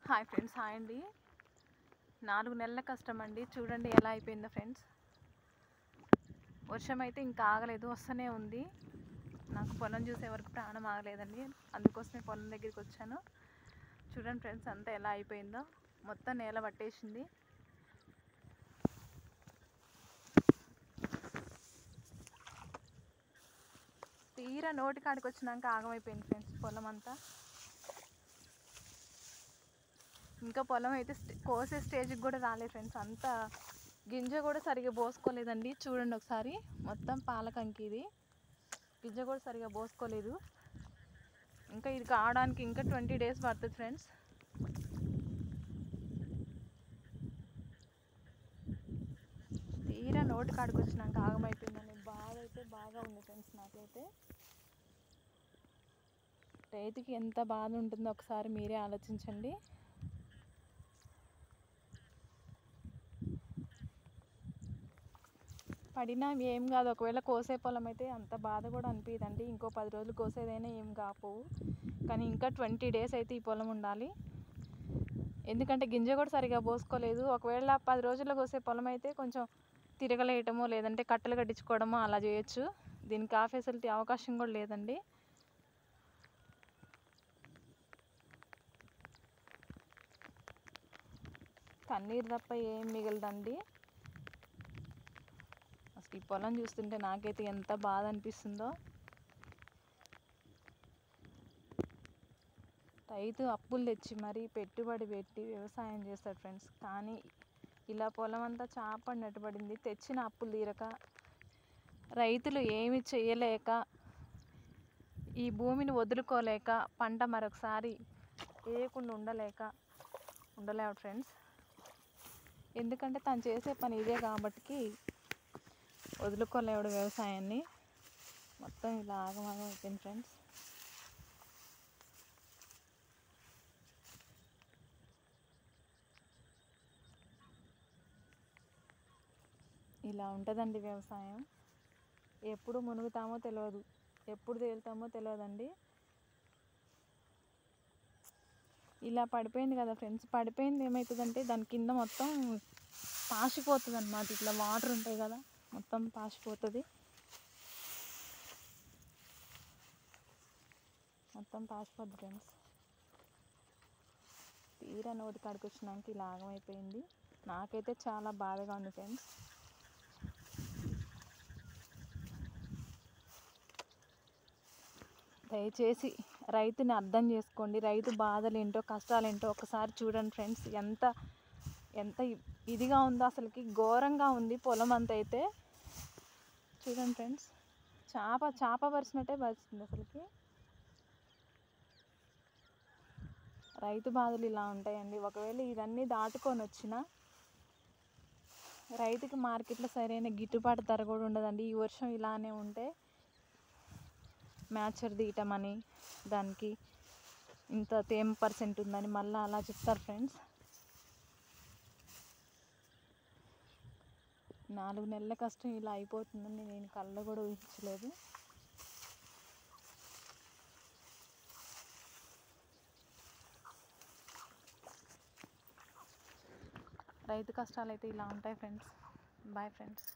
Hi friends, hi అండి. 4 నెలల కష్టం అండి. చూడండి ఎలా అయిపోయిందో ఫ్రెండ్స్. వర్షం అయితే ఇంకా ఆగలేదు, వస్తూనే ఉంది. నాకు పొలం చూసే వరకు ప్రాణం ఆగలేదండి. అందుకోసమే పొలం దగ్గరికి వచ్చాను. చూడండి ఫ్రెండ్స్, అంతా ఎలా అయిపోయిందో. మొత్తం నేల పట్టేసింది. తీరా నోటి కాడికి వచ్చినాక ఆగమైపోయింది ఫ్రెండ్స్ పొలం అంతా. ఇంకా పొలం అయితే కోసే స్టేజ్కి కూడా రాలేదు ఫ్రెండ్స్. అంతా గింజ కూడా సరిగా పోసుకోలేదండి. చూడండి ఒకసారి, మొత్తం పాలకంకి ఇది గింజ కూడా సరిగా పోసుకోలేదు. ఇంకా ఇది కావడానికి ఇంకా 20 days పడుతుంది ఫ్రెండ్స్. తీరా నోటి కాడికి వచ్చినాక ఆగమైపోయిందని బాధ అయితే బాగా ఉంది ఫ్రెండ్స్. నాకైతే రైతుకి ఎంత బాధ ఉంటుందో ఒకసారి మీరే ఆలోచించండి. పడినా ఏం కాదు, ఒకవేళ కోసే పొలం అయితే అంత బాధ కూడా అనిపించదండి. ఇంకో 10 రోజులు కోసేదైనా ఏం కాపోవు. కానీ ఇంకా 20 days అయితే ఈ పొలం ఉండాలి. ఎందుకంటే గింజ కూడా సరిగా పోసుకోలేదు. ఒకవేళ 10 రోజుల్లో కోసే పొలం అయితే కొంచెం తిరగలేయటమో లేదంటే కట్టెలు కట్టించుకోవడమో అలా చేయొచ్చు. దీనికి ఆ ఫెసిలిటీ అవకాశం కూడా లేదండి. కన్నీరు తప్ప ఏం మిగలదండి. అసలు ఈ పొలం చూస్తుంటే నాకైతే ఎంత బాధ అనిపిస్తుందో. రైతు అప్పులు తెచ్చి మరీ పెట్టుబడి పెట్టి వ్యవసాయం చేస్తాడు ఫ్రెండ్స్. కానీ ఇలా పొలం అంతా చాపడినట్టు పడింది. తెచ్చిన అప్పులు తీరక, రైతులు ఏమి చేయలేక, ఈ భూమిని వదులుకోలేక, పంట మరొకసారి వేయకుండా ఉండలేవు ఫ్రెండ్స్. ఎందుకంటే తను చేసే పని ఇదే కాబట్టి వదులుకోలేడు వ్యవసాయాన్ని. మొత్తం ఇలా ఆగమాగం అయిపోయింది ఫ్రెండ్స్. ఇలా ఉంటుందండి వ్యవసాయం. ఎప్పుడు మునుగుతామో తెలియదు, ఎప్పుడు తేలుతామో తెలియదండి. ఇలా పడిపోయింది కదా ఫ్రెండ్స్. పడిపోయింది ఏమవుతుందంటే దాని కింద మొత్తం పాసిపోతుంది అన్నమాట. ఇట్లా వాటర్ ఉంటాయి కదా, మొత్తం పాసిపోతుంది. మొత్తం పాసిపోద్ది ఫ్రెండ్స్. తీరా నోటి కాడికి వచ్చినాక ఇలా ఆగమైపోయింది. నాకైతే చాలా బాధగా ఉంది ఫ్రెండ్స్. దయచేసి రైతుని అర్థం చేసుకోండి. రైతు బాధలు ఏంటో, కష్టాలు ఏంటో ఒకసారి చూడండి ఫ్రెండ్స్. ఎంత ఎంత ఇదిగా ఉందో, అసలుకి ఘోరంగా ఉంది పొలం అంతా అయితే. చూడండి ఫ్రెండ్స్, చేప పరిచినట్టే పరిచింది అసలుకి. రైతు బాధలు ఇలా ఉంటాయండి. ఒకవేళ ఇవన్నీ దాటుకొని వచ్చినా రైతుకి మార్కెట్లో సరైన గిట్టుబాటు ధర కూడా ఉండదండి. ఈ వర్షం ఇలానే ఉంటే మ్యాచర్ తీయటమని, దానికి ఇంత తేమ % ఉందని మళ్ళీ అలా చెప్తారు ఫ్రెండ్స్. 4 నెలల కష్టం ఇలా అయిపోతుందని నేను కళ్ళ కూడా ఊహించలేదు. రైతు కష్టాలు అయితే ఇలా ఉంటాయి ఫ్రెండ్స్. Bye friends.